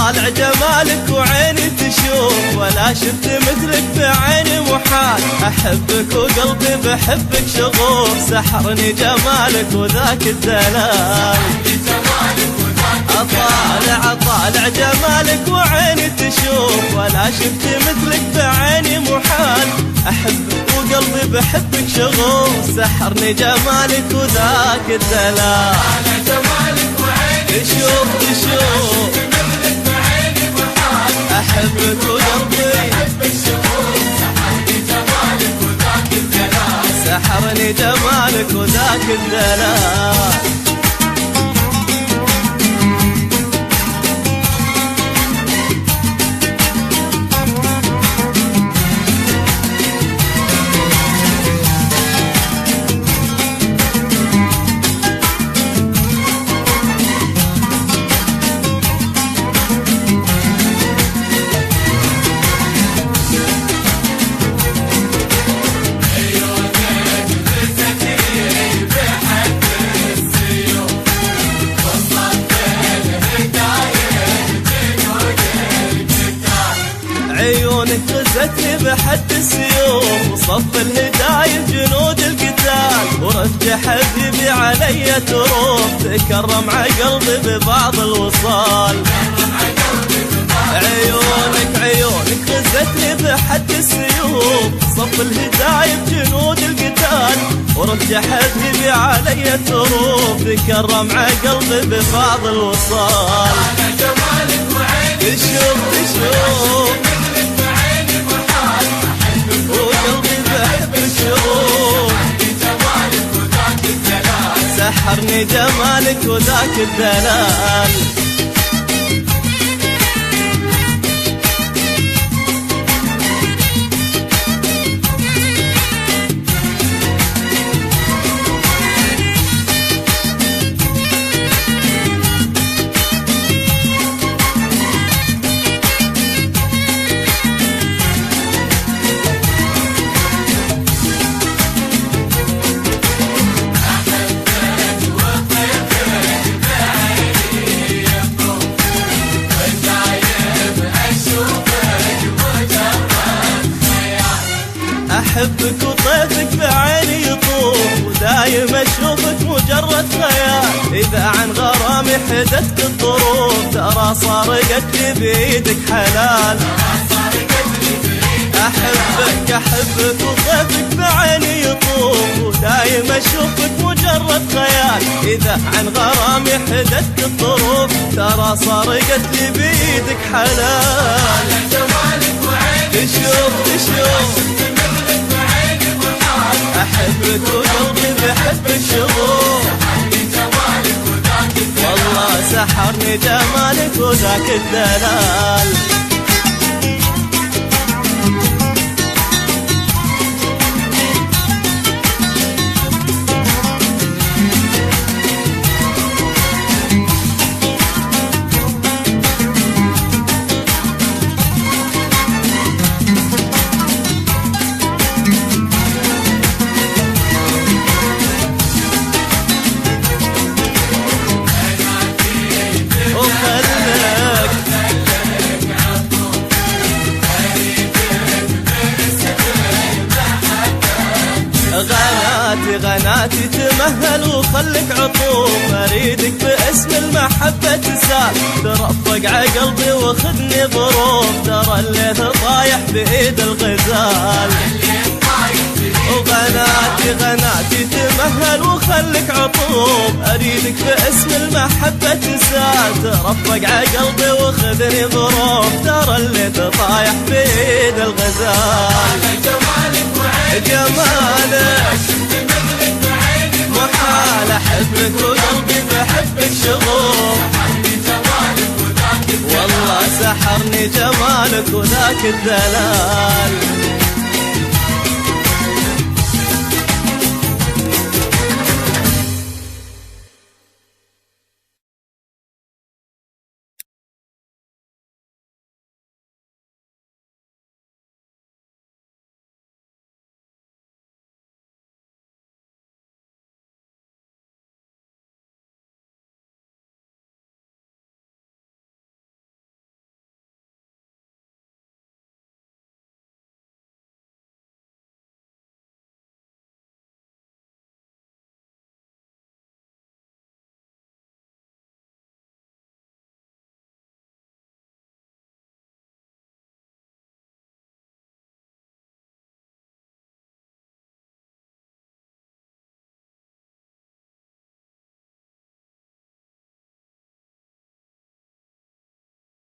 أطالع جمالك وعيني تشوف، ولا شفت مثلك بعيني محال. أحبك وقلبي بحبك شغوف، سحرني جمالك وذاك الدلال. أطالع جمالك وعيني تشوف، ولا شفت مثلك بعيني محال. أحبك وقلبي بحبك شغوف، سحرني جمالك وذاك الدلال. تشوف أحبك وقلبي سحرني جمالك وذاك الدلال. عيونك غزتني بحد السيوف، وصف الهدايا جنود القتال. ورد حبيبي علي تروف، تكرم عقلبي ببعض الوصال. عيونك غزتني بحد السيوف، صف الهدايا جنود القتال. ورد حبيبي علي تروف، تكرم عقلبي ببعض الوصال. تشوف سحرني جمالك وذاك الدلال. أحبك وطيفك بعيني يطوف، ودايم أشوفك مجرد خيال. إذا عن غرامي حدثت الظروف، ترى صار قتلي بيدك حلال. أحبك وطيفك بعيني يطوف، ودايم أشوفك مجرد خيال. إذا عن غرامي حدثت الظروف، ترى صار قتلي بيدك حلال. تشوف أحبك وقلبي بحبك شغوف، والله سحرني جمالك وذاك الدلال. غناتي تمهل وخلك عطوف، اريدك باسم المحبة تسال. ترفق عقلبي وخذني ظروف، ترى الليث طايح بايد الغزال. غناتي تمهل وخلك عطوف، اريدك باسم المحبة تسال. ترفق عقلبي وخذني ظروف، ترى الليث طايح بايد الغزال. جمالك محال، أحبك وقلبي بحبك شغوف، والله سحرني جمالك وذاك الدلال.